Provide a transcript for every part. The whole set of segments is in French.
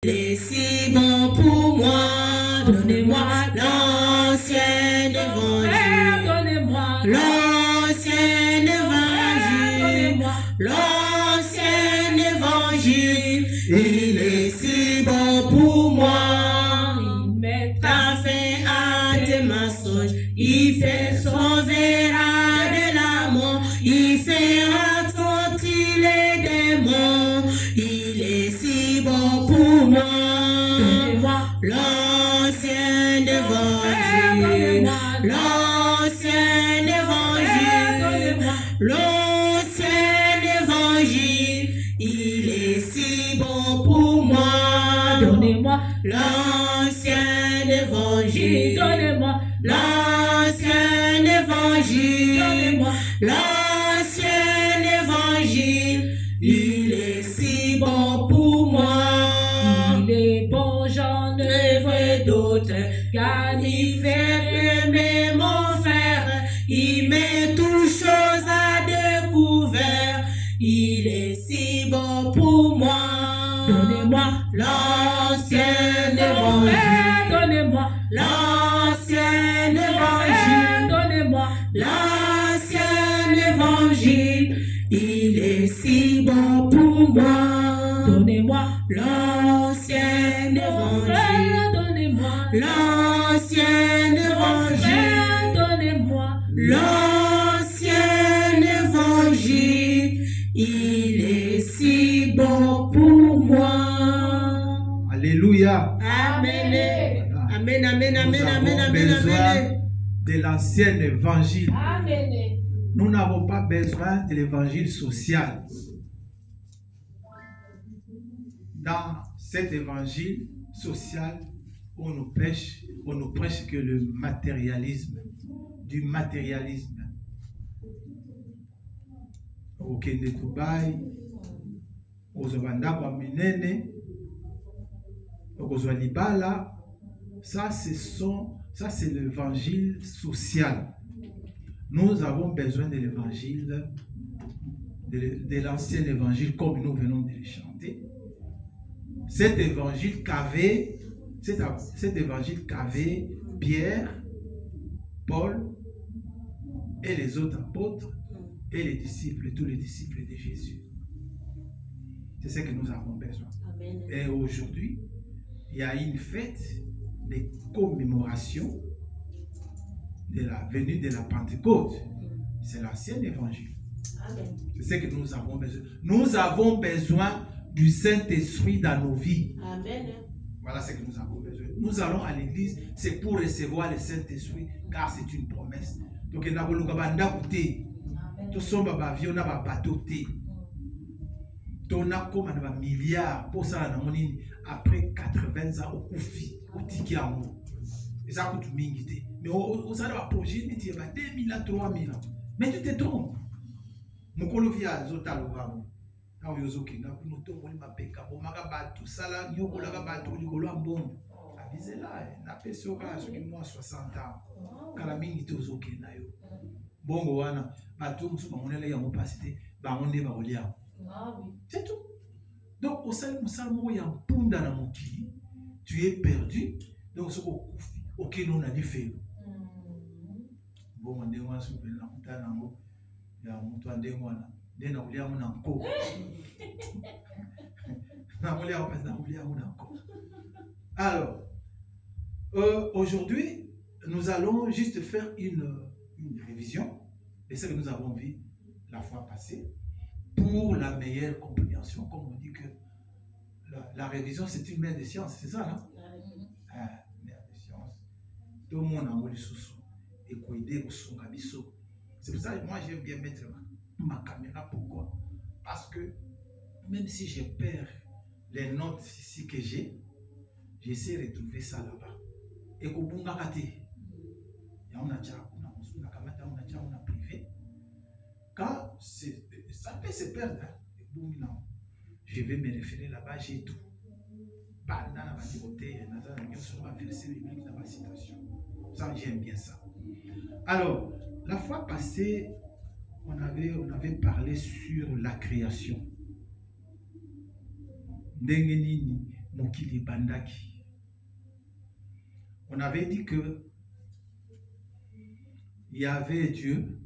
Il est si bon pour moi, donnez-moi l'ancien évangile, donnez-moi l'ancien évangile, l'ancien évangile. Il est si bon pour moi, il mettra fin à tes mensonges, il fait sauvera de la mort, il fera sortir les démons. Il est si bon pour moi, l'ancien évangile, l'ancien évangile, l'ancien évangile. Il est si bon pour moi, donnez-moi l'ancien évangile, donnez-moi l'ancien évangile, donnez-moi l'ancien évangile. Il est si bon pour moi. Il est bon, j'en ai d'autres, car il fait aimer mon frère. Il met toutes choses à découvert. Il est si bon pour moi. Donnez-moi l'ancien évangile. Donnez-moi l'ancien évangile. Donnez-moi l'ancien évangile. Il est si bon pour moi. Donnez-moi l'ancien évangile. Donnez-moi l'ancien évangile. Donnez-moi l'ancien évangile. Il est si bon pour moi. Alléluia. Amen. Amen, amen, amen, amen, amen, amen. De l'ancien évangile. Amen. Nous n'avons pas besoin de l'évangile social. Dans cet évangile social, on nous prêche que le matérialisme, du matérialisme. Au Kende Dubaï, aux Ovanda Minene, aux Libala, ça c'est l'évangile social. Nous avons besoin de l'évangile, de l'ancien évangile comme nous venons de le chanter. Cet évangile qu'avait Pierre, Paul et les autres apôtres et les disciples, tous les disciples de Jésus. C'est ce que nous avons besoin. Amen. Et aujourd'hui, il y a une fête de commémoration de la venue de la Pentecôte. C'est l'ancien évangile. C'est ce que nous avons besoin. Nous avons besoin du Saint-Esprit dans nos vies. Amen. Voilà ce que nous avons besoin. Nous allons à l'église, c'est pour recevoir le Saint-Esprit, car c'est une promesse. Donc, il y a un bateau. On a comme un milliard pour ça après 80 ans au Koufi, au Tikiamou. Et ça coûte mingité. Mais on a un projet, il y a 2000 à 3000 ans. Mais tu te trompes. Mon colovia, Zotalovamo. Quand vous avez un peu de temps, vous avez tout ça là, vous avez un peu avisez là, n'a pas ce que moi 60 ans. Quand la mingité aux ok na yo. Bon, voilà. Bateau, on est là, il y a mon passé, on est là. C'est tout. Donc, au sein de il y a un punda dans mon qui, tu es perdu. Donc, ce qu'on ok, nous on a dit fait. Bon, on est là, on est là, il y a un mouton de moi là. On est là, on alors, aujourd'hui, nous allons juste faire une révision de ce que nous avons vu la fois passée pour la meilleure compréhension. Comme on dit que la révision, c'est une mère de science, c'est ça, non? Mère de science. Tout le monde a envie de sous et aider au son gabisso. C'est pour ça que moi, j'aime bien mettre ma caméra. Pourquoi? Parce que même si je perds les notes ici que j'ai, j'essaie de retrouver ça là-bas. Et qu'au bout de la on a privé. Quand ça peut se perdre, je vais me référer là-bas, j'ai tout. Ça, j'aime bien ça. Alors, la fois passée, on avait parlé sur la création. Mokili Bandaki. On avait dit que il y avait Dieu,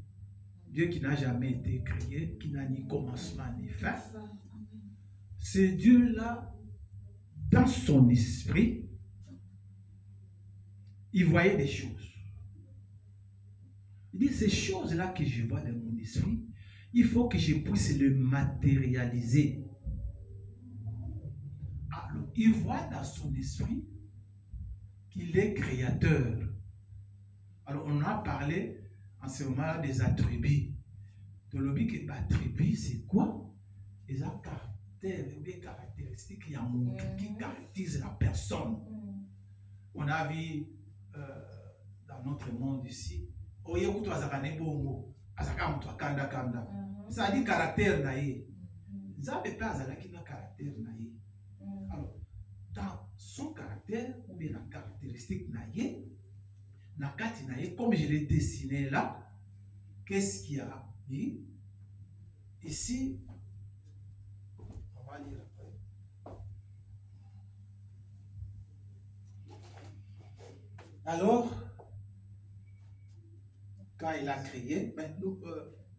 Dieu qui n'a jamais été créé, qui n'a ni commencement ni fin. Ce Dieu-là, dans son esprit, il voyait des choses. Il dit, ces choses-là que je vois dans mon esprit, il faut que je puisse le matérialiser. Alors, il voit dans son esprit qu'il est créateur. Alors, on a parlé en ce moment-là des attributs. De l'objet que l'attribut, c'est quoi? Les caractéristiques qui caractérisent la personne. On a vu dans notre monde ici, ça dit caractère naïe. Ça veut pas dire caractère naïe. Alors, dans son caractère ou bien la caractéristique naïe, comme je l'ai dessiné là, qu'est-ce qu'il y a dit? Ici, on va lire après. Alors, quand il a créé,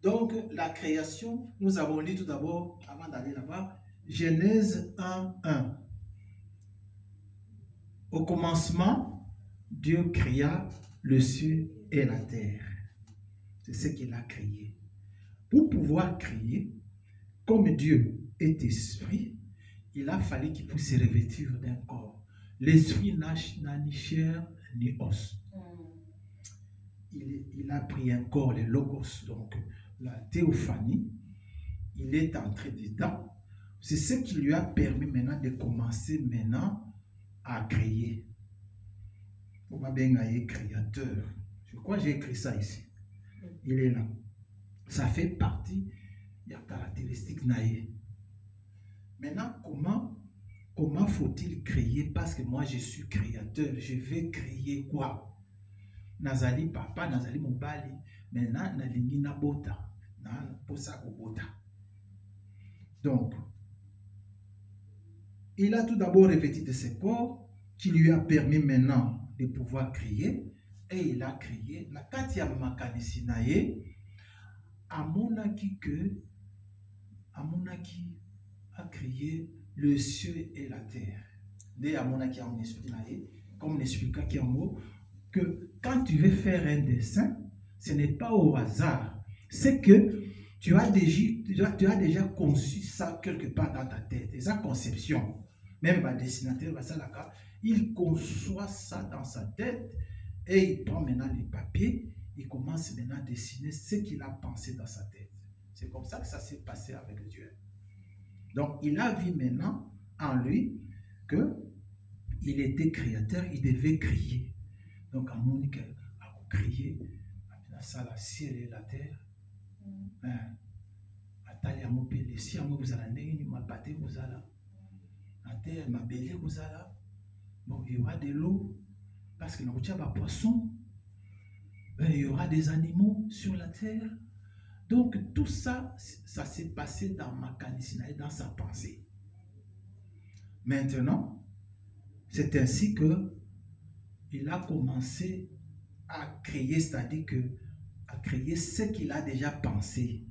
donc la création, nous avons lu tout d'abord, avant d'aller là-bas, Genèse 1:1. Au commencement, Dieu créa le ciel et la terre. C'est ce qu'il a créé. Pour pouvoir créer, comme Dieu est esprit, il a fallu qu'il puisse se revêtir d'un corps. L'esprit n'a ni chair ni os. Il a pris un corps, le logos, donc la théophanie. Il est entré dedans. C'est ce qui lui a permis maintenant de commencer maintenant à créer. On va bien aller créateur. Je crois que j'ai écrit ça ici. Il est là. Ça fait partie des caractéristiques naïves. Maintenant, comment faut-il créer? Parce que moi, je suis créateur. Je vais créer quoi? Nazali papa, nazali mobali. Maintenant, nalingi na bota. Na posa bota. Donc, il a tout d'abord revêtu de ses corps qui lui a permis maintenant de pouvoir créer. Et il a créé. La katia makanisi naye. Amonaki a créé le ciel et la terre. Dès Amonaki a expliqué, comme on expliqua qui en mot, que quand tu veux faire un dessin, ce n'est pas au hasard. C'est que tu as déjà conçu ça quelque part dans ta tête. Et sa conception, même le dessinateur, il conçoit ça dans sa tête et il prend maintenant les papiers. Il commence maintenant à dessiner ce qu'il a pensé dans sa tête. C'est comme ça que ça s'est passé avec Dieu. Donc, il a vu maintenant en lui qu'il était créateur, il devait créer. Donc, à Monique a créé ça, la ciel et la terre. Atali à mon pays, si à moi vous allez, ma pâté vous allez, la terre, ma belle vous allez. Bon, il y aura de l'eau, parce qu'il y a des poissons. Il y aura des animaux sur la terre. Donc tout ça, ça s'est passé dans Makanisina et dans sa pensée. Maintenant, c'est ainsi que il a commencé à créer, c'est-à-dire à créer ce qu'il a déjà pensé.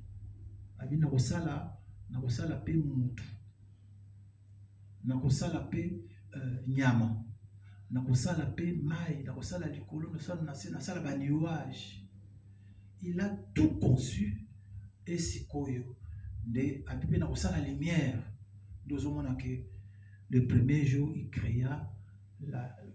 Nyama. Nakosala pe mai, nakosala likolo, nakosala ba nuage. Il a tout conçu et sikoyo de apipe nakosala la lumière. Nous avons que le premier jour il créa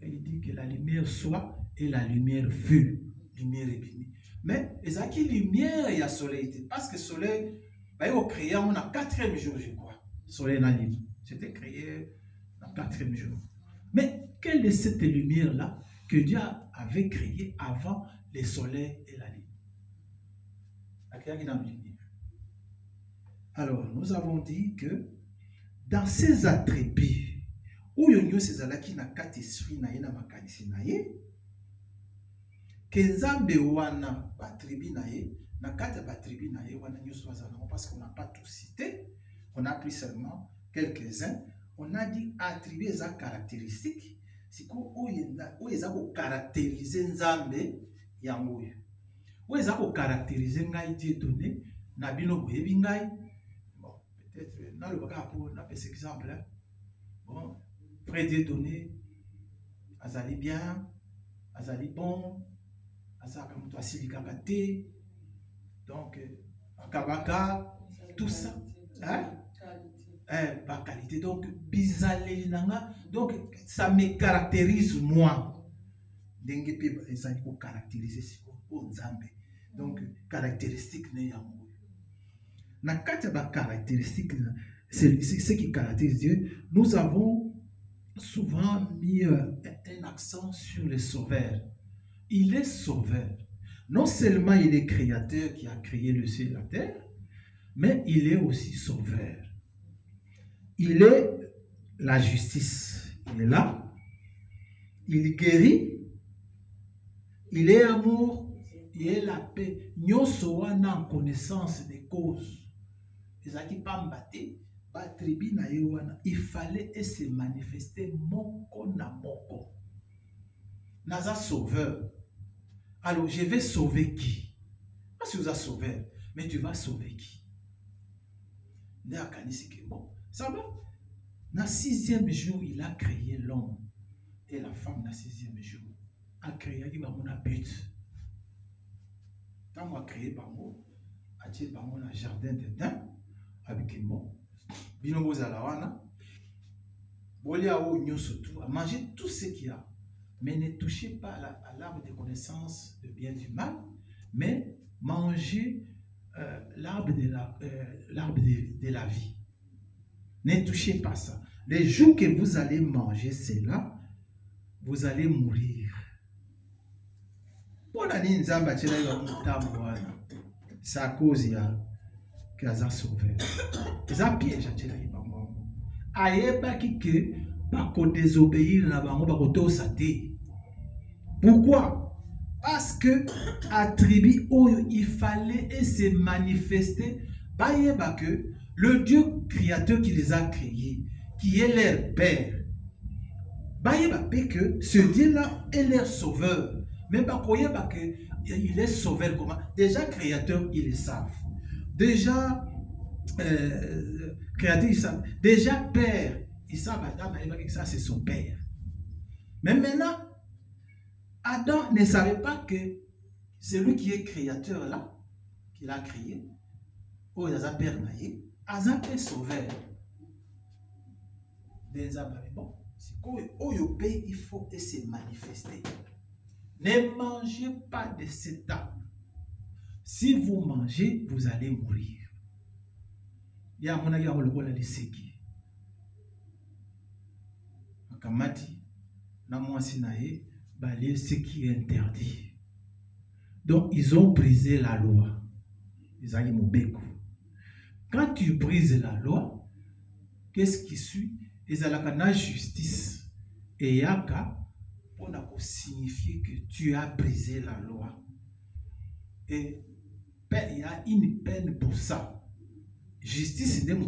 il dit que la lumière soit et la lumière fut. Lumière est bénie. Mais est-ce qu'il y a lumière et il y a soleil? Parce que le soleil, il a créé on a 4e jour, je crois. Soleil n'a libre. C'était créé le 4e jour. Mais quelle est cette lumière-là que Dieu avait créée avant le soleil et la lune? Alors, nous avons dit que dans ces attributs, où il y a ces alaki na kati esprit na yena makanisi na ye, kenzambe wana batribi na ye, na kati batribi na ye wana nyuso wazana, parce qu'on n'a pas tout cité, on a pris seulement quelques-uns. on a dit attribuer sa caractéristique. C'est quoi où ils ont caractérisé Nzambe yangoyo. Où ils ont caractérisé ngai Dieu donné na bino boyebi ngai. Bon, peut-être na le baka pour na cet exemple là. Bon, frère Dieu donné azali bien, azali bon, azaka muto asilika kate. Donc akabaka tout ça, hein? Par qualité. Donc, bizarre, donc ça me caractérise moi. Ça me caractérise donc caractéristique n'est pas na kati ba caractéristique c'est ce qui caractérise Dieu. Nous avons souvent mis un accent sur le sauveur. Il est sauveur. Non seulement il est créateur qui a créé le ciel et la terre, mais il est aussi sauveur. Il est la justice. Il est là. Il guérit. Il est amour. Il est la paix. Nous sommes en connaissance des causes. Il fallait se manifester moko na moko. Naza sauveur. Alors, je vais sauver qui? Pas si vous êtes sauveur, mais tu vas sauver qui? Bon, ça va? Dans le 6e jour, il a créé l'homme et la femme. Dans le 6e jour, a créé un but. Quand on a créé Bango, a dit Bango dans le jardin d'Éden, avec bon, binobo zalawana, bolia ou nyo surtout, à manger tout ce qu'il y a, mais ne touchez pas à l'arbre de connaissance de bien du mal, mais mangez l'arbre de la vie. Ne touchez pas ça. Les jours que vous allez manger cela, vous allez mourir. C'est à cause qu'il a sauvé. C'est un piège. Pourquoi? Parce que attribut où il fallait se manifester, que le Dieu créateur qui les a créés, qui est leur Père, que ce Dieu-là est leur sauveur. Mais il est sauveur comment? Déjà créateur, ils le savent. Déjà créateur, ils savent. Déjà Père, ils savent que ça c'est son Père. Mais maintenant, Adam ne savait pas que celui qui est créateur là, qu'il a créé, il a Père naïe, Adam est sauveur. Bon, il faut se manifester. Ne mangez pas de cet arbre. Si vous mangez, vous allez mourir. Il y a mon avis le liseki. Akamati, na mwasinae, balé ce qui est interdit. Donc ils ont brisé la loi. Ils ont dit quand tu brises la loi, qu'est-ce qui suit? Ils ont la justice. Et yaka on a signifié que tu as brisé la loi. Et il y a une peine pour ça. Justice n'est pas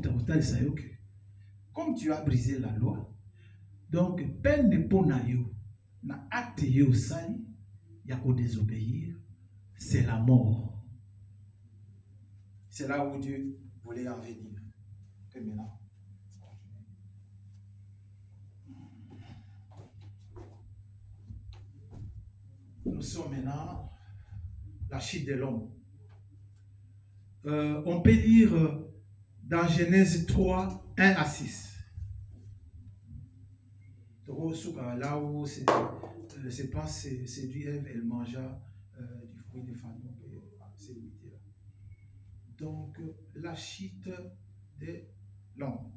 comme tu as brisé la loi, donc peine n'est pas na acte yo sali, il y a qu'à désobéir, c'est la mort. C'est là où Dieu voulait en venir. Et maintenant, nous sommes maintenant la chute de l'homme. On peut lire dans Genèse 3, 1 à 6. Là où je pense c'est du Ève, elle mangea du fruit des femmes. Donc, la chute de l'homme.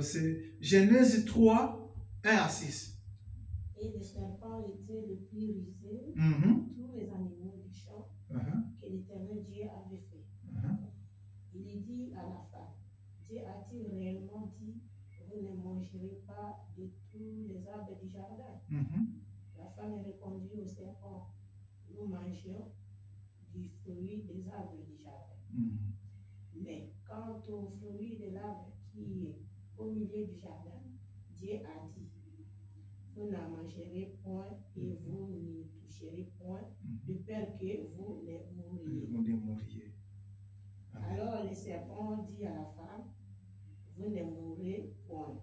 C'est Genèse 3, 1 à 6. Et le serpent était le plus rusé de tous les animaux du champ que l'Éternel Dieu avait fait. Il dit à la femme, Dieu a-t-il réellement dit, vous ne mangerez pas de tous les arbres du jardin? La femme répondit au serpent, nous mangions du fruit des arbres du jardin. Mais quant au fruit de l'arbre qui est au milieu du jardin, Dieu a dit, vous n'en mangerez point et vous n'y toucherez point, de peur que vous ne mouriez. Alors le serpent dit à la femme, vous ne mourrez point.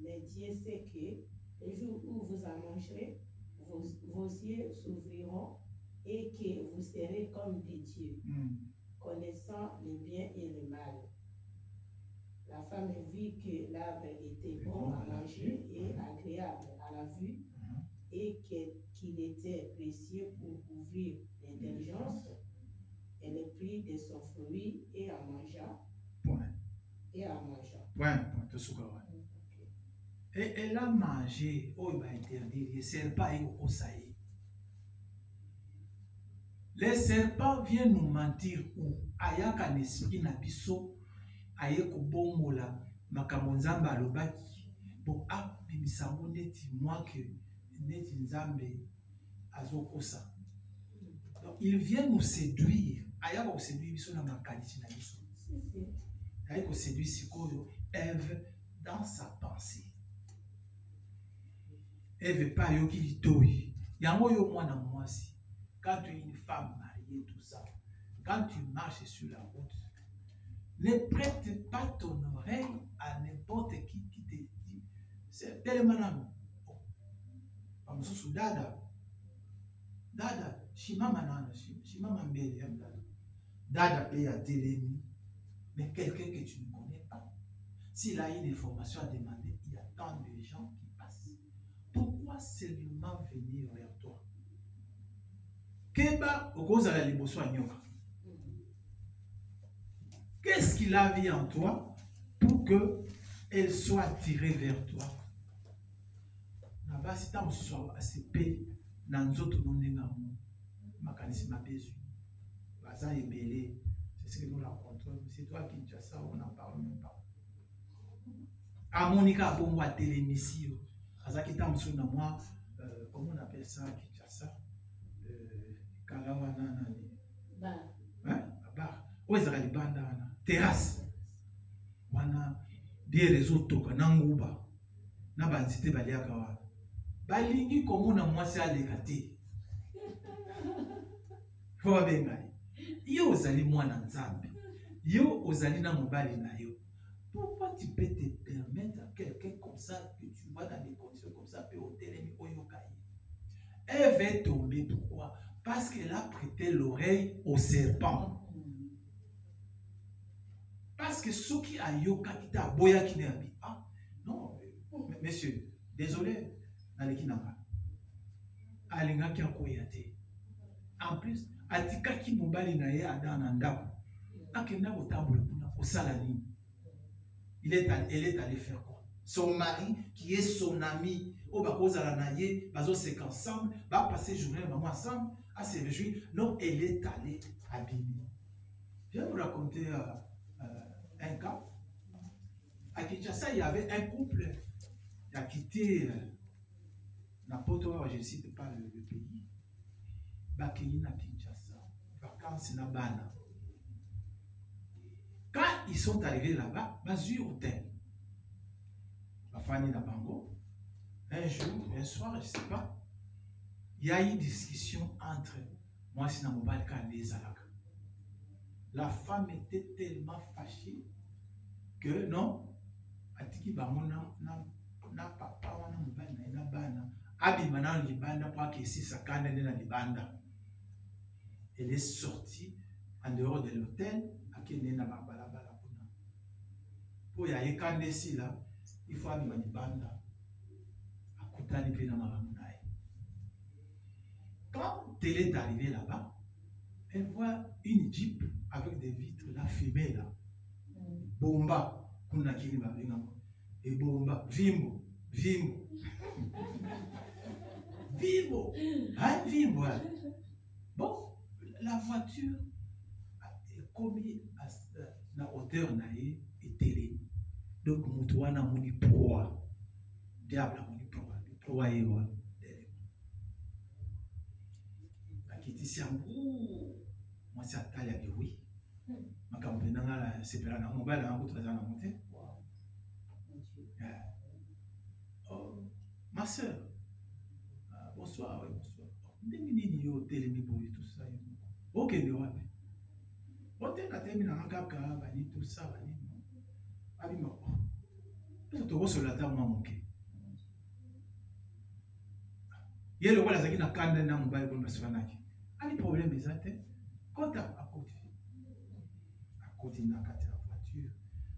Mais Dieu sait que le jour où vous en mangerez, vos yeux s'ouvriront et que vous serez comme des dieux, connaissant le bien et le mal. La femme vit que l'arbre était bon à manger et agréable à la vue, et qu'il était précieux pour ouvrir l'intelligence. Elle prit de son fruit et en mangea. Et en mangea. Et elle a mangé, oh il va interdire, il sert pas au saï. Les serpents viennent nous mentir où ayaka n'esprit na biso ayeko bongola makamonzamba alobaki bon ah bimisango neti moi que neti nzambe azokosa. Donc ils viennent nous séduire ayaka ko séduire biso na makanisi na biso. Ayeko séduire sikoyo Ève dans sa pensée. Ève pas yo ki litoyi yango yo mwana mwasi. Quand tu es une femme mariée, tout ça, quand tu marches sur la route, ne prête pas ton oreille à n'importe qui te dit. C'est tellement comme ça, dada, shimama nana, shimama mbele, dada paye à télémi, mais quelqu'un que tu ne connais pas. S'il a une information à demander, il y a tant de gens qui passent. Pourquoi seulement venir vers toi? Qu'est-ce qu'il a vu en toi pour qu'elle soit attirée vers toi? C'est ce que nous rencontrons. C'est toi qui dis ça, on n'en parle même pas. À Monica, pour moi, télémission. Comment on appelle ça? Bar. Où est-ce que banda terrasse? Wana des réseaux toka nanguba. Na banzite baliaka wa. Balingi komona mwasi alekate. Faut benga. Yo ozali mwana nzambe. Yo ozali na mobali na yo. Pourquoi tu peux te permettre à quelqu'un comme ça que tu vois dans des conditions comme ça peut otelemi oyokai? Elle va tomber, pourquoi? Parce qu'elle a prêté l'oreille au serpent. Parce que ceux qui a yoka qui t'a boya qui n'a dit, ah non, monsieur, désolé, n'allez nanga. Alinga qui a koyate. En plus, atika qui mobali na ye adana ndako. Akenda otambole kuna osalani. Elle est allée faire quoi? Son mari qui est son ami. Oh, bah, cause à la naïe, bah, c'est ensemble, bah, passer journée, maman ensemble, à se réjouir. Non, elle est allée abîmer. Je vais vous raconter un cas. À Kinshasa, il y avait un couple qui a quitté n'importe où, je ne cite pas le pays. Bah, qui est à Kinshasa, vacances na Bana. Quand ils sont arrivés là-bas, bah, sur hôtel. Ma famille n'a pas encore. Un jour, un soir, je ne sais pas, il y a eu une discussion entre moi et Namobal et Alaka. La femme était tellement fâchée que non, Atiki Bamona na papa wana mobali na bana abi mana libanda pour que si ça kanda na libanda. Elle est sortie en dehors de l'hôtel à Kenya na babala bala kuna. Pour y aller kanda ici là, il faut abi libanda. Quand elle est arrivée là-bas, elle voit une Jeep avec des vitres là, fumée là. Bomba, et bomba, vimbo. Vimbo, hein, vimbo. Bon, la voiture est commis à la hauteur naïe et télé. Donc, Moutouana moni proie. Diable moni proie. Moi, c'est à Talia de oui. Ma campagne, c'est pas là, mobile, un autre dans la montée. Ma soeur, bonsoir, oui, bonsoir. Des minutes, yo, télémibouille, tout ça. Ok, de ouais. On t'a terminé en caca, tout ça, abima. Parce que tu vois sur la table, moi, manqué. Il y a le rôle à na kanda na mobile comme ça na ki. Ali problème exact. Quand à côté na kati la voiture,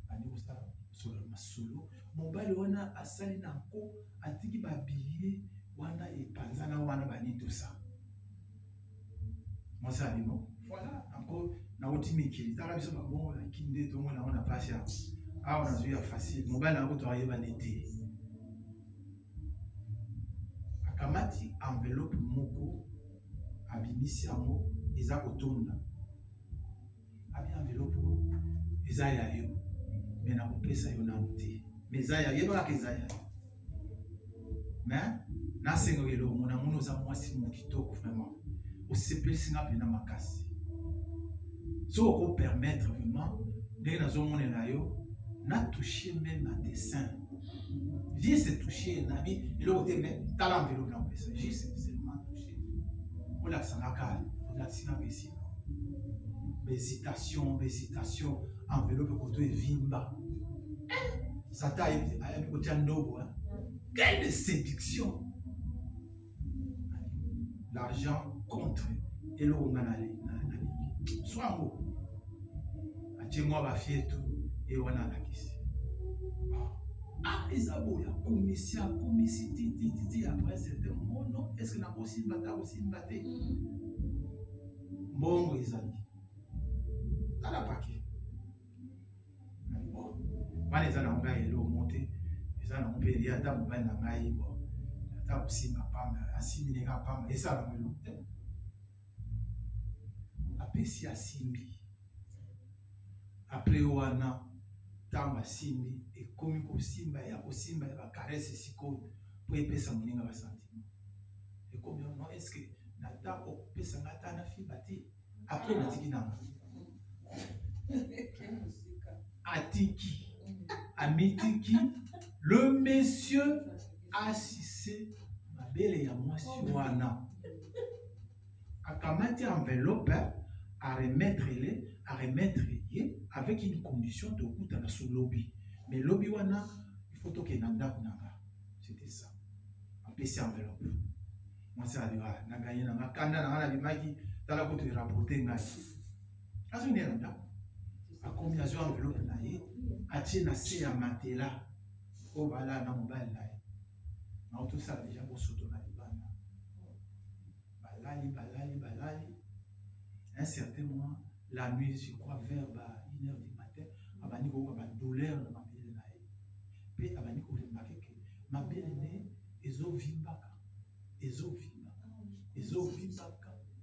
ani osa solo masolo, mobile wana asali na ko atiki ba billet wana e panzana wana bani tout ça. Moi ça ali non. Voilà, encore na otimiki, ça rabiso ba bon kinde to mona on a passé. Ah on a vu facile, mobile na ko to ayeba neti. Kamati enveloppe moko abimisi yango eza kotonda abi enveloppe eza ya yo me na kopesa yo nanu te me eza ya yebaka eza ya me nasenga kelo omona mono oza mwasi mo kitoko vraiment osepelisinga mpena makasi so okopermettre vraiment ndenge nazomonela yo natouche même à dessin. Viens se toucher, Nabi, il a été même talent vélo blanc. J'ai seulement touché. On l'a sanaka, on l'a sinaka ici. Hésitation, enveloppe côté vimba. Ça t'a eu côté nobo. Quelle séduction! L'argent contre et le romanale. Soit mot. Dis-moi, ma fille, tout, et on a la question. Ah, Isaboya, commissi, titi, après c'était oh non, est-ce que n'a pas aussi battu bon, Isali. T'as la paquet. Bon, moi, les gens ont gagné l'eau montée, les gens ont payé, à ta mobile n'a pas eu, bon, t'as aussi ma femme, assimilé ma femme, et ça, on l'eau. Après, si assimilé. Après, Oana, tamba simbi et comme kosimba ya ba caresse siko pour epesa moninga ba sentiment et comme non est-ce que nata o pesa ngata na fibati après na tiki na atiki amitiki le monsieur assisé ma belle ya moi wana akamati enveloppe à remettre avec une condition de coût dans ce lobby. Mais lobby wana, il faut que nanda kunanga. C'était ça. En PC enveloppe. Moi ça a dit na gagné na kanda na la bimaki tala ko te rapporter ngai. Azu ne nanda. A combien de enveloppe na ye? A tie na se ya matela. O bala na mobile na ye. Na tout ça déjà pour soto na libana. Balali. Un certain moment la nuit, je crois, vers 1h du matin, abani ko ba douleur na mabele na ye. Pe abani ko remarquer que mabele ne ezovimbaka.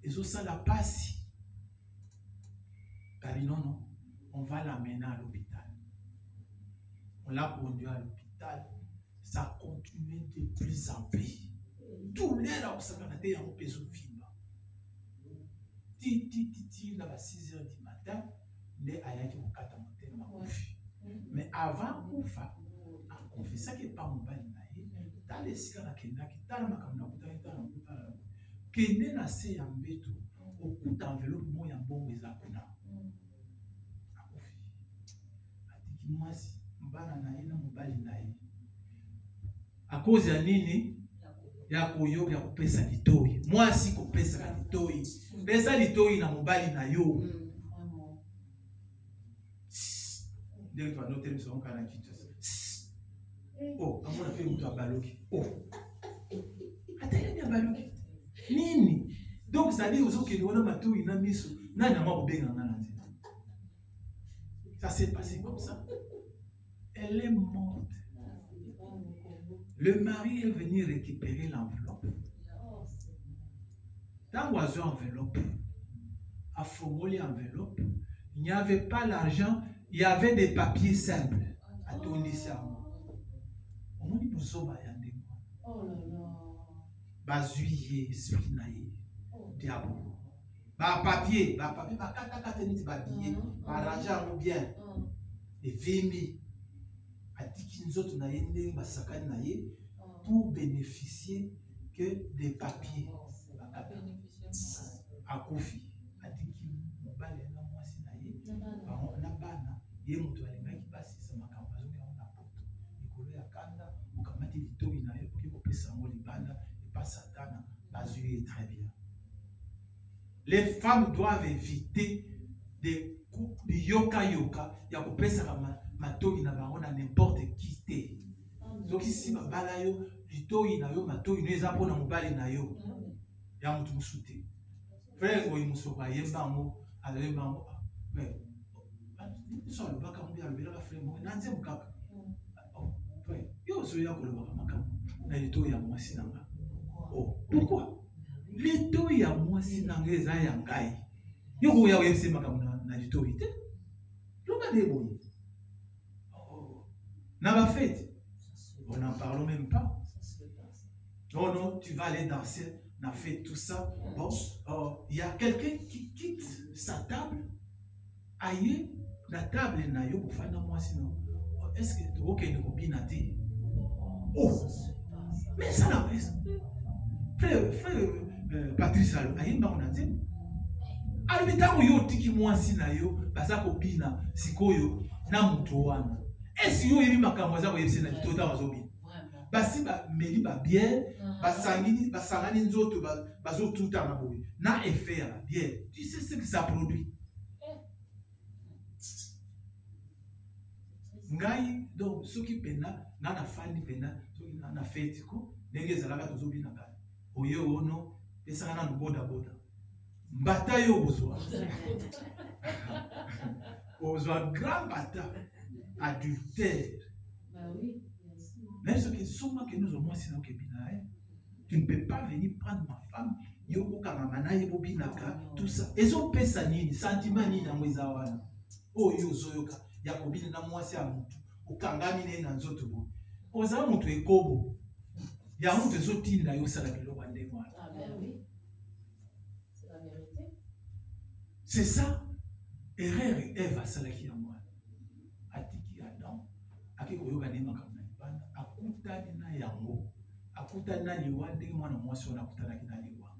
Ezo sala pasi. Car non, on va l'amener à l'hôpital. On l'a conduit à l'hôpital. Ça continue de plus en plus. Tout l'air a observé en peso vimba. Titi, là, à 6h du matin, les ayaki au katamote ma koufi. Mais avant koufa, a confessé que pas mon bal naïe, dans les sika kenda qui dans ma kamna kuta kende na se ya mbeto, au kuta enveloppe mo ya bongo ezakuna. A koufi. Atiki mwasi, mbana naïe na mobali naïe. À cause ya nini? Ya koyo ya kopesa litoi. Mwasi kopesa litoi. Pesa litoi na mobali na yo. Ndenge to anote biso on kana kitso. Oh, amona pe mutu abaloki. Oh. Atele ni abaloki. Nini? Donc ça dit aux que on a matoi na miso. Na na ma kobenga ngana nzela. Ça s'est passé comme ça. Elle est morte. Le mari est venu récupérer l'enveloppe. Dans l'oiseau enveloppe, à formuler l'enveloppe, il n'y avait pas l'argent, il y avait des papiers simples. À tourner ça. On dit nous sommes à Yandé. Oh là là. Bazuye, Spinaye, Diabo. papier, bakata neti ba billet, arranger yango bien. Et vimi atiki nzoto na ye ndenge basakani na ye pour bénéficier que des papiers. Akufi atiki mobali na mwasi na ye na bana ye moto alingaki basisa makambo azongi na poto likolo ya kanda okamati litoki na ye oki kopesa yango libanda epa satana bazwi très bien. Les femmes doivent éviter des coups de yoka ya kopesa matoki na bango na n'importe qui te. Soki si babala yo litoki na yo matoki no eza mpona mobali na yo ya motu mosusu te. Frère oyo mosuku ayemba yango azoyemba yango so alobaka mbi alobelaka frère moko na nzembo kaka yo ozoya kolobaka makambo na litoki ya mwasi na nga. Pourquoi? Litoki ya mwasi na nga eza ya ngai yo koya oyebisa makambo na litoki te loba nde boye na bafete on n'en parle même pas. Oh non, tu vas aller danser, on a fait tout ça. Bon, y a quelqu'un qui quitte sa table, aïe, la table est naïe, pour faire moi sinon. Est-ce que tu vois qu'il y a une oh, mais ça n'a pas. Frère Patrice Allo, aïe, on a dit. Alors, mais tant que yo tiki moi sinayo, basa kopina, sikoyo, na mutowana. Est-ce que yo yemi makambo za ko yebise na tota wazobi? Basi ba meli ba bien basangani nzoto bazo tuta na boye na effet ya bien. Tu sais ce que ça produit? Ngai donc ce qui pena na fani pena soki na fete ko ndenge ezalaka tozobi na kala oyo ono esanga na boda mbata yo bozwa bozwa grand bata adultère. Oui. Mais ce qui est souvent que nous avons, c'est que tu ne peux pas venir prendre ma femme, yoko kamamana yebo binaka, tout ça. Et so pesa nini, sentiment nini na mweza wana. Oh yo zoyoka, yakobina na mwasi ya mutu, ukangami ne na nzoto bo. Oza mutu ekobo. Ya mutu zo tinda yo sala biloko ande wana. Ah ben oui. C'est la vérité. C'est ça. Erreur Eva salaki ya mwana. Atiki Adam, akikoyoka ne makambo. Akutani na yango akutani na liwa ndenge mwana mwasi wana akutanaki na liwa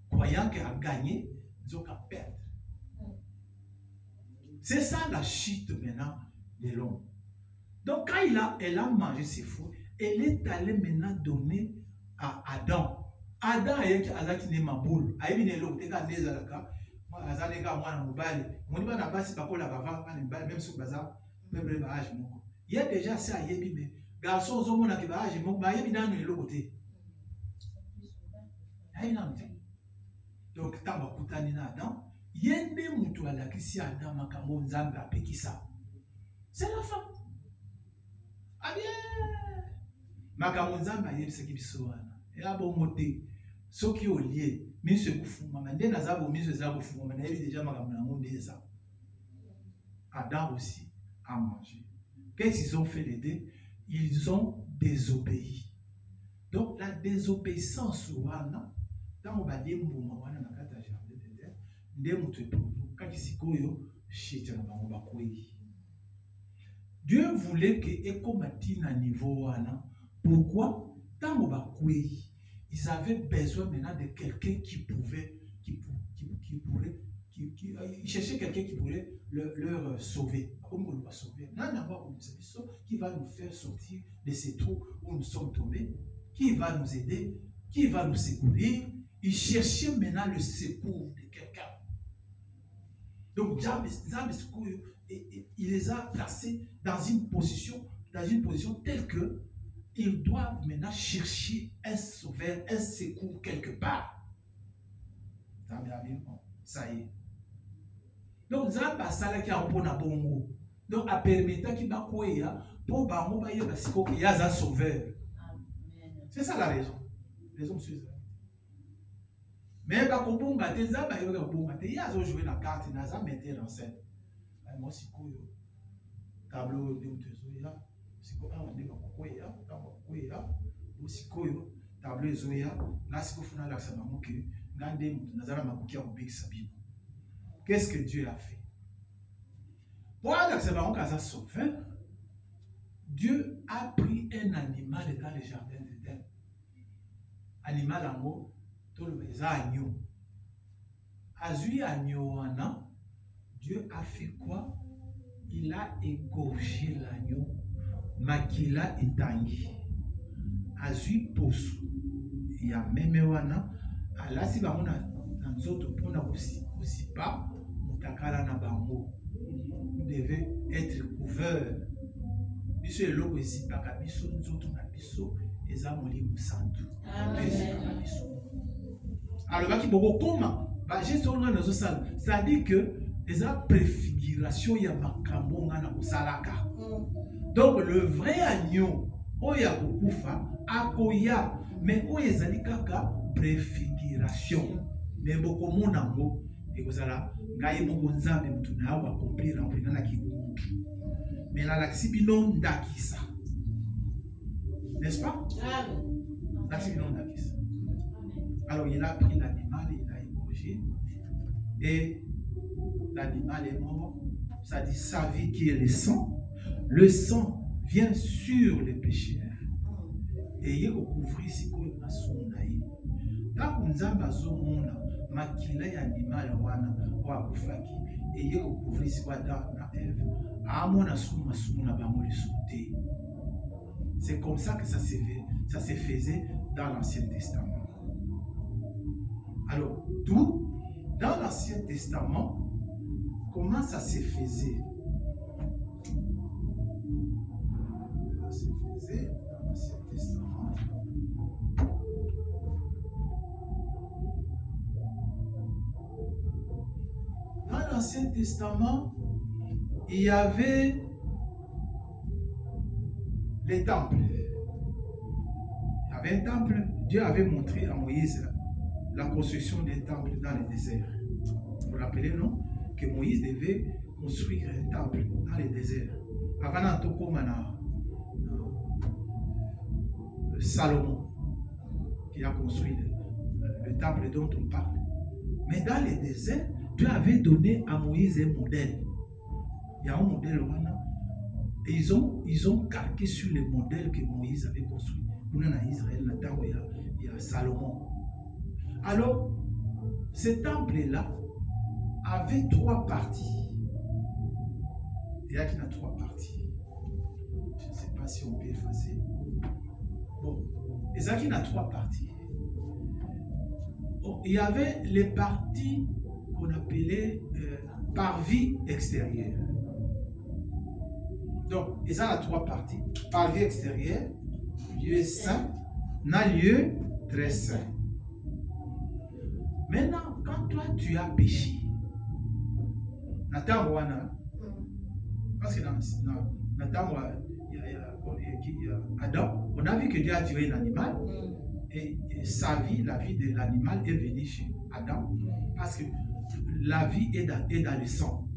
croyant qu'il a gagné nzoka perdre. C'est ça la chute maintenant de l'homme. Donc quand elle a mangé ses fruits, elle est allée maintenant donner à Adam. Adam azaki ne maboule ayebi ne lo teka nezalaka azaleka mwana mobali moni bana basi bakola bava bana mobali même si baza même ba âge moko il y a déjà ça ayebi mais garçon ozomona ke ba âge moko ba yebi nanu eloko te ayi nanu te. Donc tant bakutani na Adam yende mutu alakisi Adam makambo nzambe apekisa c'est la femme. Ah bien makambo nzambe ayebisaki biso wana ya bongo te soki olie miso ekufungama nde naza bomiso eza kofungama nayebi déjà makambo yango nde eza. Adam aussi a mangé. Qu'est-ce qu'ils ont fait les deux? Ils ont désobéi. Donc la désobéissance wana tango badie mbuma wana na kata ya jardin d'Éden nde mutu eprovokaki sikoyo shite na bango bakwei. Dieu voulait que ekomati na niveau wana. Pourquoi? Tango bakwei ils avaient besoin maintenant de quelqu'un qui pouvait ils cherchaient quelqu'un qui pourrait leur sauver. Comme on va sauver. Qui va nous faire sortir de ces trous où nous sommes tombés. Qui va nous aider. Qui va nous secourir. Ils cherchaient maintenant le secours de quelqu'un. Donc, il les a placés dans une position telle que ils doivent maintenant chercher un sauveur, un secours quelque part. Ça y est. Donc, Zamba Salaki a un bongo. Donc, a permis qu'il va courir pour Bango Baye Basiko qu'il y a un sauveur. C'est ça la raison. Raison, monsieur. Mais Bakobonga, tes Zamba Yoga Bonga, il y a joué la carte, il n'a mettre en scène. Moi, c'est quoi? Tableau de Zoya, c'est quoi? On dit Bakoya, Bakoya, aussi Koyo, tableau Zoya, là, c'est quoi? Funa la Samamoke, Nandem, Nazara Makokia, Obik Sabino. qu'est-ce que Dieu a fait? Pour l'accepter comme sauveur, Dieu a pris un animal dans le jardin d'Éden. Animal en haut, tout le monde agneau. Azui agneau, Dieu a fait quoi? Il a égorgé l'agneau, makila etangi. Azui posu. Il y a même wana, ala si ba mona nzoto pona aussi pas, mutakala na bango. Vous devez être couvert. Biso eloko esipaka biso nzoto na biso eza molimo santu. Alors baki boko koma ba gestion na nazo sala. Ça dit que eza préfiguration ya makambo ngana kosalaka. Donc le vrai agneau oya kokufa akoya mais oyo ezali kaka préfiguration. Mais boko monango ekozala ngai moko nzambe mutu na awa accomplir en prenant la kibumu. Mais la laxibino ndakisa. N'est-ce pas? Laxibino ndakisa. Alors il a pris l'animal, il a égorgé et l'animal est mort. Ça dit sa vie qui est le sang. Le sang vient sur les pécheurs. Et il faut couvrir ce qu'on a son naï. Tant qu'on a besoin makila ya animal wana wa kufaki et il faut couvrir ce qu'on a dans la Ève. C'est comme ça que ça se faisait dans l'Ancien Testament. Alors, tout dans l'Ancien Testament, comment ça se faisait? Ça se faisait dans l'Ancien Testament. Dans l'Ancien Testament, il y avait les temples. Il y avait un temple. Dieu avait montré à Moïse la construction des temples dans le désert. Vous vous rappelez, non? Que Moïse devait construire un temple dans le désert. Avant Salomon qui a construit le temple dont on parle. Mais dans le désert, Dieu avait donné à Moïse un modèle. Il y a un modèle et ils ont calqué sur le modèle que Moïse avait construit. Nous en Israël, il y a Salomon. Alors, ce temple-là avait 3 parties. Il y a qui a 3 parties. Je ne sais pas si on peut effacer. Bon, il y a qui a 3 parties. Bon, il y avait les parties qu'on appelait parvis extérieure. Donc, il y a 3 parties. Parvis extérieur, lieu saint, lieu très saint. Maintenant, quand toi tu as péché, parce que dans Adam, on a vu que Dieu a tué l'animal et sa vie, la vie de l'animal est venue chez Adam parce que la vie est dans le sang.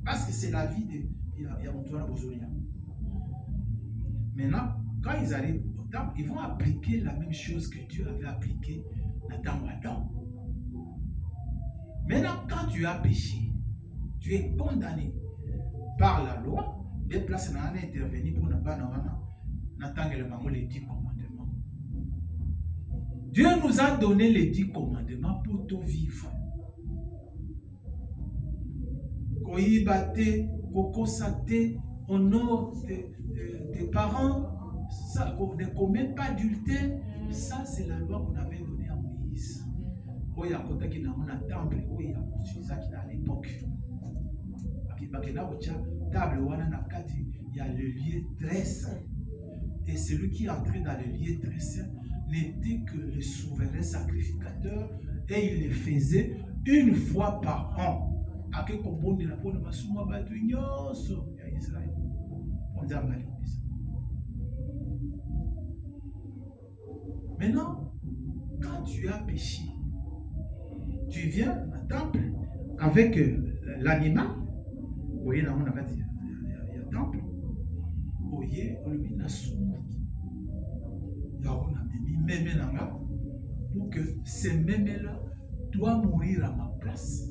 Parce que c'est la vie de Maintenant, quand ils arrivent au temple, ils vont appliquer la même chose que Dieu avait appliqué dans Adam. Maintenant, quand tu as péché, tu es condamné par la loi. Les places n'ont intervenu pour ne pas n'attendre les 10 commandements. Dieu nous a donné les 10 commandements pour tout vivre. Koïbate, kokosate, honore tes parents, ça, ne commets pas d'adultère. Ça, c'est la loi qu'on avait donnée à Moïse. Il y a un temple, il y a construit ça à l'époque. Il y a le lieu très saint. Et celui qui entrait dans le lieu très saint n'était que le souverain sacrificateur et il le faisait une fois par an. Maintenant, quand tu as péché, tu viens au temple avec l'animal. Vous voyez, là, on a dit, il y a un temple. Vous voyez, on lui a soumis. Il y a un mémé nanga, pour que ces mémés-là doivent mourir à ma place.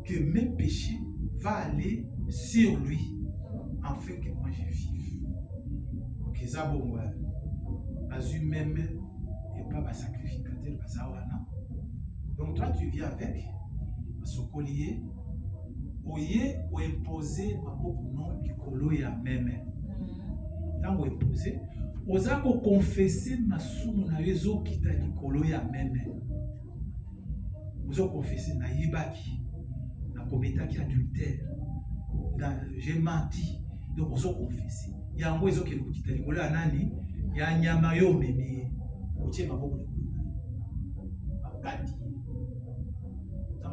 Que mes péchés vont aller sur lui, afin que moi je vive. Ok, ça bon, Azu même et pas ma sacrificateur, donc toi tu viens avec ce collier, oye ou imposer ma beaucoup non du colo ya même. Tant ou imposer, osa ko confesser ma soum na yezo kita du colo ya même. Osa confesser na yibaki. Commettre adultère, j'ai menti, donc on s'est confessé. Il y a un oiseau qui est le petit rigolo à Nani, il y a un nyamayo, mais il y a un beaucoup de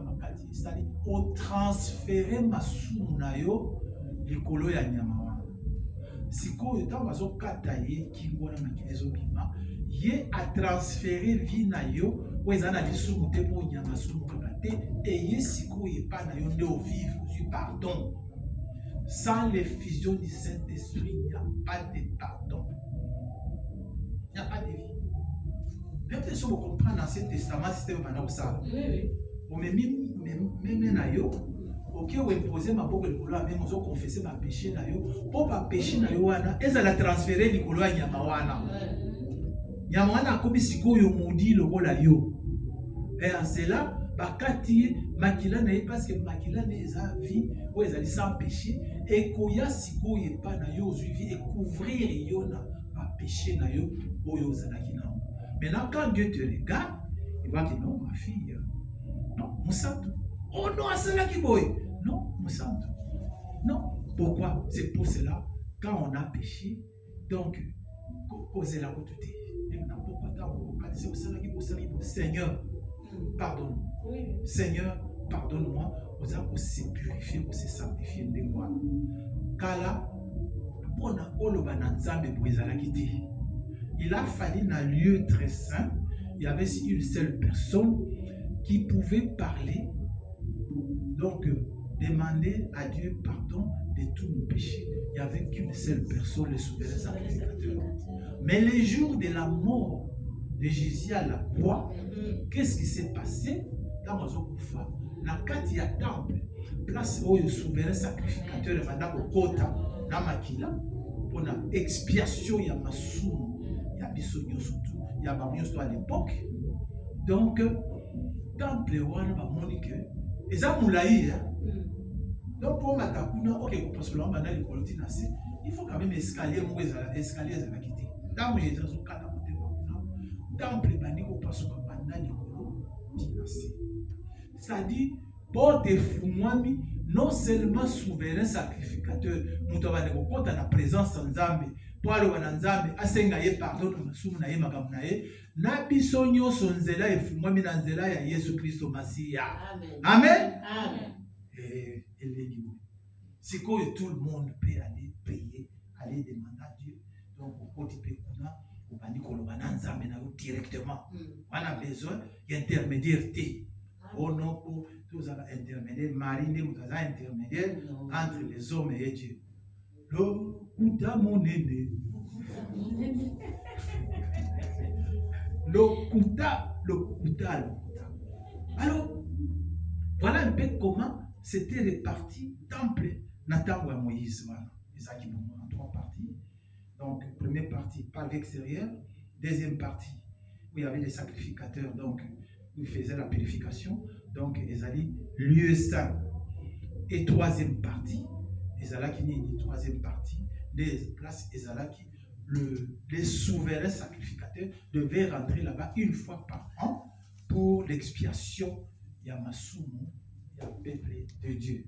Makati, c'est-à-dire, on transférait ma sounayo, le colo ya nyamawa. Si quoi, tant bazo kataye, qui voit la maquilleuse bima, yé a transféré vinayo, où ils en a dit sous le pour nyamasu. Et yesiko est pas na yonde au vivre, pardon. Sans l'effusion du Saint-Esprit, il n'y a pas de pardon. Il n'y a pas de vie. Même si vous comprenez dans l'Ancien Testament, système pendant ça. Même na yo, ok, vous imposez ma boque de couleur, même vous confessez ma péché na yo, pour ma péché na yo wana, et ça la transférer du couleur nyamawana. Nyamawana comme si ko yo maudit le rôle à yo. Et en cela, bakati makila na parce que makila na eza vie ou ezali sans péché et koya siko ye pa na yo suivi et couvrir yo na ba péché na yo oyo zalaki na. Maintenant quand Dieu te regarde, il va dire non ma fille, non musantu. Oh non asalaki boy. Non musantu. Non, pourquoi? C'est pour cela quand on a péché donc causer la côté. Maintenant pourquoi c'est au Seigneur pardonne. Oui. Seigneur, pardonne-moi. Vous avez se purifier, vous se sanctifier de moi. Kala, il a fallu un lieu très saint. Il y avait une seule personne qui pouvait parler, donc demander à Dieu pardon de tous nos péchés. Il n'y avait qu'une seule personne, le souverain sacrificateur. Mais les jours de la mort de Jésus à la croix, qu'est-ce qui s'est passé dans Mazokoufa? La Katia temple, place où le souverain sacrificateur est au Kota, dans Makila, pour la expiation, il y a Massoum, il y a Bissonio surtout, il y a Bamiosto à l'époque. Donc, temple wana ba monique, et ça moulaï. Donc, pour Matakuna, ok, parce que l'homme a dit il faut quand même escalier, escalier, ça va quitter. Dans où j'étais au Kata, temple baniko pasoka banda likolo dinasi. C'est-à-dire, pour te fumwami, non seulement souverain sacrificateur, nous avons compte dans la présence en Zambé, pour aller en Zambé, asengaye pardon, na ye makamnaye, na bisonyo sonzela et fumwami na nzela ya Yesu Christo Masia. Amen. Amen. Et les niveaux. C'est que tout le monde peut aller prier, aller demander à Dieu. Donc, au côté de directement. On a besoin d'intermédiaire. Oh non, pour tous les intermédiaires, Marine, nous avons intermédiaire entre les hommes et Dieu. Le kuta mon aîné. Le kuta. Alors, voilà un peu comment c'était réparti temple Nathan ou Moïse. Voilà. Isaac en 3 parties. Donc, première partie, par l'extérieur. Deuxième partie, où il y avait les sacrificateurs, donc, où ils faisaient la purification. Donc, ils allaient lieu saint. Et troisième partie, ils allaient qui n'est troisième partie, les places, ils allaient qui, les souverains sacrificateurs devaient rentrer là-bas une fois par an pour l'expiation. Il y a Masumu, il y a le peuple de Dieu.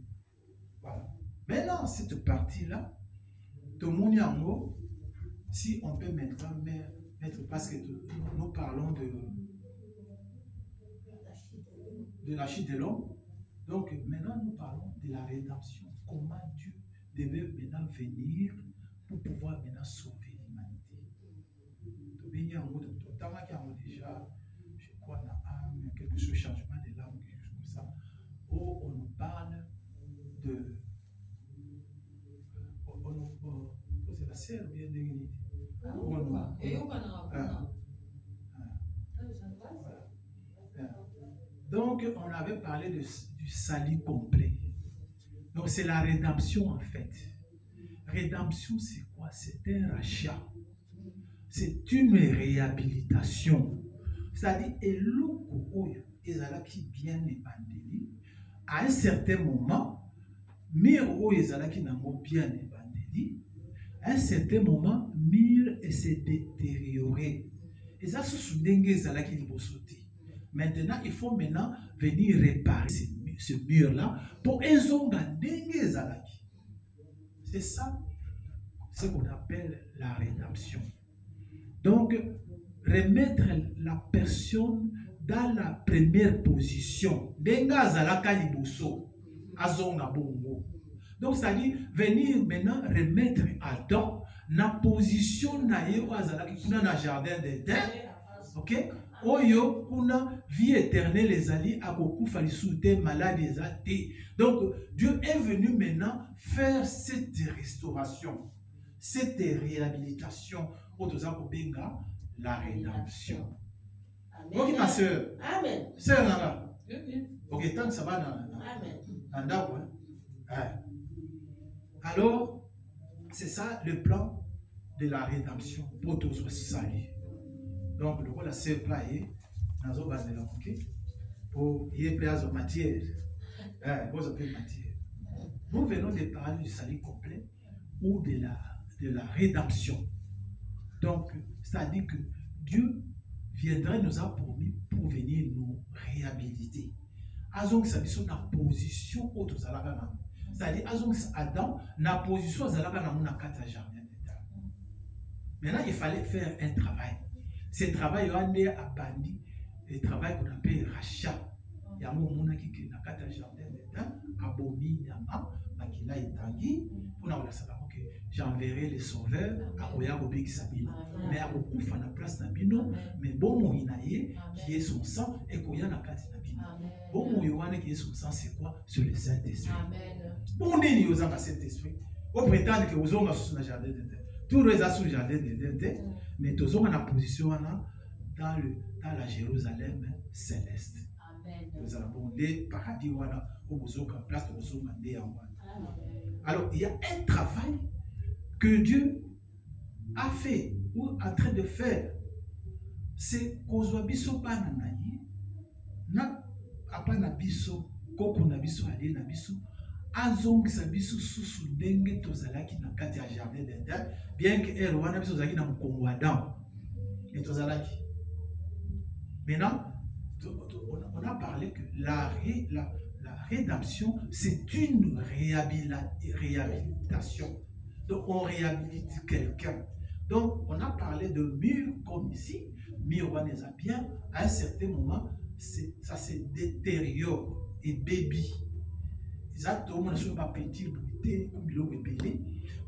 Voilà. Maintenant, cette partie-là, tout le monde est en haut. Si on peut maintenant mettre, parce que nous parlons de la chute de l'homme, donc maintenant nous parlons de la rédemption. Comment Dieu devait maintenant venir pour pouvoir maintenant sauver l'humanité. Déjà, je crois, quelque chose, changement de l'âme, quelque chose comme ça, où on nous parle de. C'est la sœur bien déguisée. Donc, on avait parlé du salut complet. Donc, c'est la rédemption en fait. Rédemption, c'est quoi? C'est un rachat. C'est une réhabilitation. C'est-à-dire, ezalaki bien ebandeli. À un certain moment, mire ezalaki nango bien ebandeli. À un certain moment, mire s'est détérioré. Et ça, ezalaki liboso. Maintenant, il faut maintenant venir réparer ce mur-là pour ezonga ndenge ezalaki. C'est ça, ce qu'on appelle la rédemption. Donc, remettre la personne dans la première position. Denga zalaka liboso, azonga bongo. Donc, c'est-à-dire venir maintenant remettre Adam na position na ye azalaki kuna na jardin d'Éden. OK? Oyo kuna vie éternelle ezali akokufa lisuté maladie ezate. Donc, Dieu est venu maintenant faire cette restauration, cette réhabilitation. La rédemption. Ok, ma soeur. Amen. Sœur Nana. Ok, tant que ça va, Nana. Alors, c'est ça le plan de la rédemption pour tous les salut. Donc, le rôle de la sœur plaît, pour y être en matière. Nous venons de parler du salut complet ou de la rédemption. Donc, c'est-à-dire que Dieu viendrait nous a promis pour venir nous réhabiliter. Azong Sabiso na position autre zalaka. C'est-à-dire Azong Adam na position zalaka na mona kata jardin d'Éden. Maintenant, il fallait faire un travail. Ce travail est abandi, le travail qu'on appelle rachat. Il y a un moment qui na kata jardin d'Éden, abomi nyama, makila itangi, pour na savoir que j'enverrai les sauveurs à Oyagobi Sabino. Mais à Okufa na place Nabino, mais bon Moïnaye qui est son sang et Koya na kati Nabino. Bon Moïwane qui est son sang, c'est quoi? C'est le Saint-Esprit. Bon Nini Yozanga Saint-Esprit. On prétend que vous avez sous le jardin d'Éden. Tout le reste sous le jardin d'Éden, mais tous ont la position dans la Jérusalem céleste. Nous avons des paradis où vous avez place de vous avez. Alors, il y a un travail que Dieu a fait ou est en train de faire. C'est qu'on biso bana na ye na apana biso koko na biso ali na biso azongisa biso susu ndenge tozalaki na kati ya jardin d'Éden, bien que elle wana biso zalaki na mukongo Adam et tozalaki. Maintenant, on a parlé que la rédemption, c'est une réhabilitation. Donc, on réhabilite quelqu'un. Donc, on a parlé de mur comme ici. Mur, on les a bien. À un certain moment, ça se détériore et baby. Exactement, ne pas petit,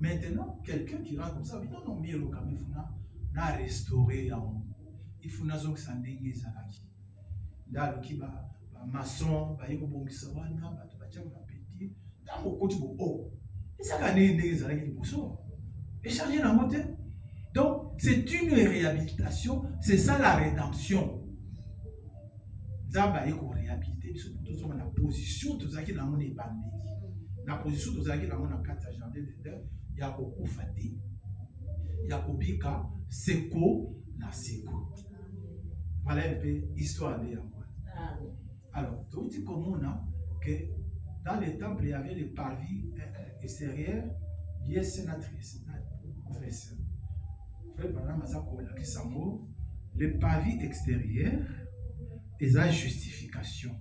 maintenant, quelqu'un qui rentre comme ça, dit non, mur, il faut restaurer. Il faut que ça n'ait pas dans le maçon, il faut que ça petit. Dans le côté, et ça va échanger la montée. Donc, c'est une réhabilitation, c'est ça la rédemption. Zaba eko réhabilité, surtout la position, tout ça qui est dans mon ébandé. La position, tout ça qui est dans mon akata jardin d'Éden, il y a beaucoup faté. Il y a Kobika, Seko, Naseko. Voilà un peu l'histoire de moi. Alors, tout dit comme on a que dans les temples, il y avait les parvis extérieurs, il y a sénatrice, les parvis extérieurs, ils ont justification.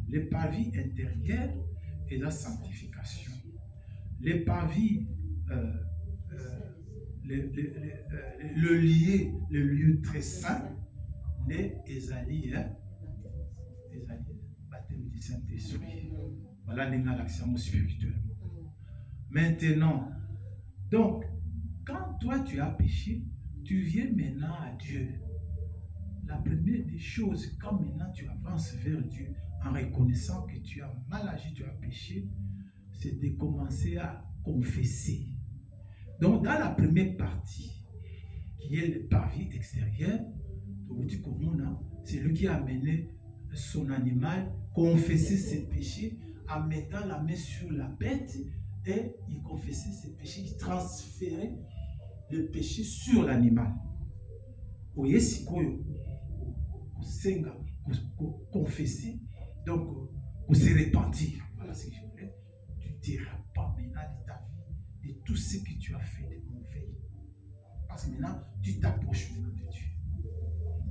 Les parvis intérieurs, ils ont sanctification. Les parvis, le lieu très saint, les baptême du Saint-Esprit. Voilà l'action spirituellement. Maintenant, donc, quand toi tu as péché, tu viens maintenant à Dieu. La première des choses, quand maintenant tu avances vers Dieu, en reconnaissant que tu as mal agi, tu as péché, c'est de commencer à confesser. Donc, dans la première partie, qui est le parvis extérieur, c'est lui qui a amené son animal, confesser ses péchés en mettant la main sur la bête et il confessait ses péchés, il transférait le péché sur l'animal. Vous confesser, donc vous se repentir. Voilà ce que je voulais. Tu te repens maintenant de ta vie, de tout ce que tu as fait de mauvais. Parce que maintenant, tu t'approches maintenant de Dieu.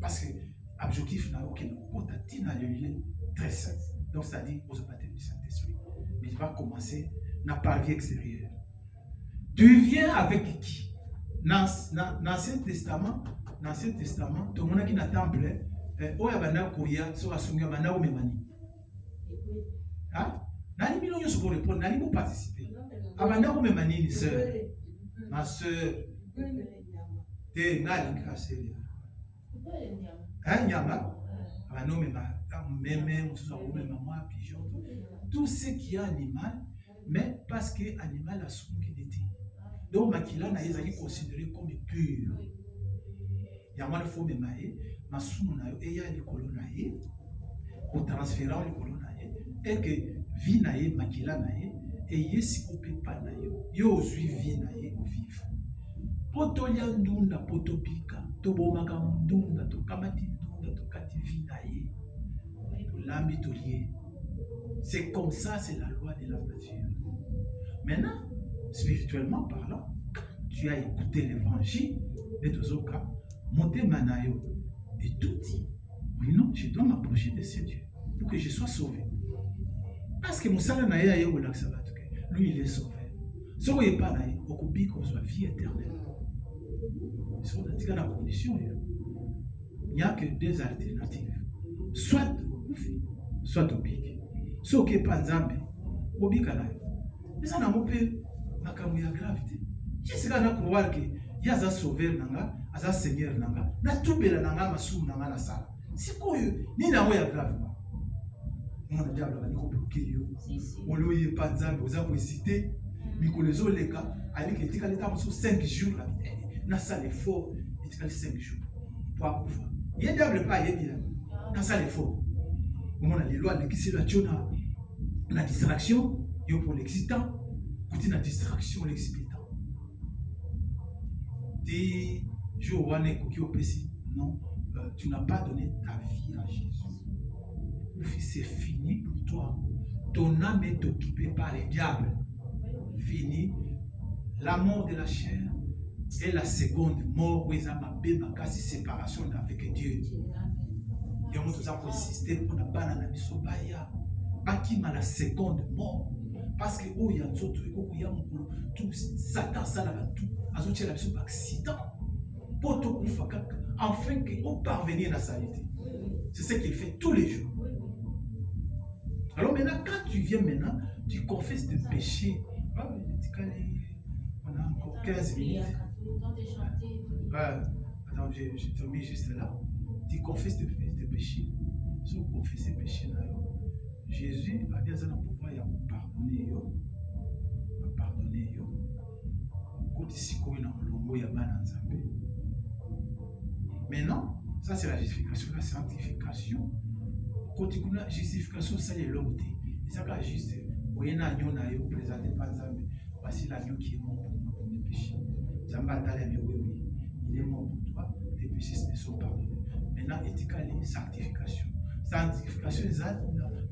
Parce que l'objectif n'a aucun côté, tu n'as le lien très sain. Donc, c'est-à-dire aux baptêmes du Saint-Esprit. Mais il va commencer dans la vie extérieure. Tu viens avec qui? Dans l'Ancien Testament, tout le monde qui n'a pas temple, oya bana koya so asunga bana omemani. Ah? Nani mino nyo soko répondre, nani mo participer. Abana omemani ni sœur. Ma sœur. Te nani kaseli. Hein nyama? Abana omema meme, mususu omema moi pigeon. Tout ce qui est animal, mais parce que animal a sungi d'été. Donc makila na ezali considéré comme pur. Yama le faut memaye. Et ya likolo na ye ko transférer likolo na ye et que vie na ye makila na ye et yesi ko pepa na yo yo ozwi vie na ye o vivre poto lia ndunda poto pika to bomaka ndunda to kamati ndunda to kati vie na ye to lambi to lié. C'est comme ça, c'est la loi de la nature. Maintenant, spirituellement parlant, quand tu as écouté l'évangile de Tozoka, monter manayo et tout dit, oui non, je dois m'approcher de ce Dieu pour que je sois sauvé. Parce que mon salaire n'a pas lui il est sauvé. Si vous n'avez pas naïe, au coupé qu'on soit vie éternelle. Dans la condition, il n'y a que deux alternatives. Soit au koufi, soit au pic. Si vous n'avez pas Nzambe, au pic à naïe. Mais ça n'a pas de gravité. Je sais qu'on croire que il y a un sauveur nanga, un seigneur nanga, na tubela nanga masum nanga na sala. C'est quoi ni na ya grave. On a diable va ko bloquer yo. On loye pas Nzambe, oza ko citer, mikolezo leka, avec etika leta muso 5 jours na sala fort, etika 5 jours. Pour akufa. Il y a diable pas yebi là. Na sala fort. On a les lois de qui c'est la tiona. La distraction, yo pour l'excitant, côté la distraction l'excitant. Dis, non, tu n'as pas donné ta vie à Jésus. C'est fini pour toi. Ton âme est occupée par les diables. Fini. La mort de la chair est la seconde mort où ils ont ma séparation avec Dieu. Il y a un autre qui insisté pour la banane de Sobaya. Qui m'a la seconde mort. Parce que il y a tout Satan ça là tout azotia la sur accident pour tout enfin que on parvenir à la saleté. C'est ce qu'il fait tous les jours. Alors maintenant quand tu viens maintenant, tu confesses tes péchés. On a encore 15 minutes. Attends, je termine juste là. Tu confesses tes péchés. Si vous confessez péché là, Jésus a bien un pouvoir de pardonner. Pardonner. Maintenant, ça c'est la justification, la sanctification. Quand la justification, ça c'est l'autre. C'est ça juste. Vous voyez, vous présentez pas Zambé. Voici l'agneau qui est mort pour mes péchés. Zamba mais oui, il est mort pour toi, tes péchés sont pardonnés. Maintenant, éthiquement, sanctification. Sanctification,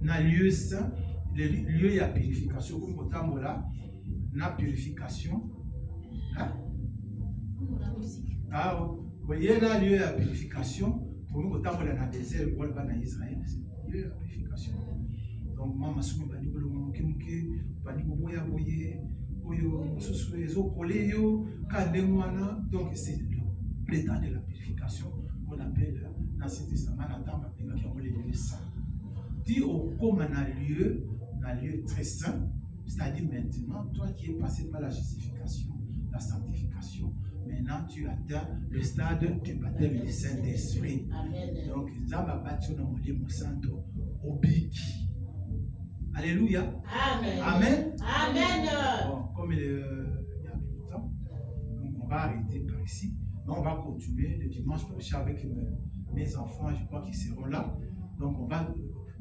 na lieu saint, le lieu de purification. Comme quand là, na purification. Ah, vous voyez là, lieu de purification. Pour nous, quand on est dans le désert, on va en Israël, c'est lieu de purification. Donc, moi, je suis venu pour le moment, je suis donc, c'est l'état de la purification qu'on appelle dans l'Ancien Testament, les lieux saints. Dit au comme un lieu très saint, c'est-à-dire maintenant, toi qui es passé par la justification, la sanctification, maintenant tu atteins le stade du baptême du Saint-Esprit. Donc, nous avons battu dans le Santo au bic. Alléluia. Amen. Amen. Amen. Bon, comme il y a peu de temps, donc on va arrêter par ici. Mais on va continuer le dimanche prochain avec mes enfants, je crois qu'ils seront là. Donc on va,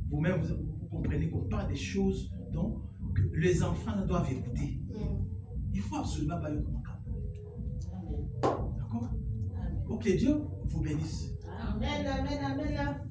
vous-même, vous comprenez qu'on parle des choses donc, que les enfants doivent écouter. Il faut absolument pas le commenter. D'accord? Ok, Dieu vous bénisse. Amen, amen, amen.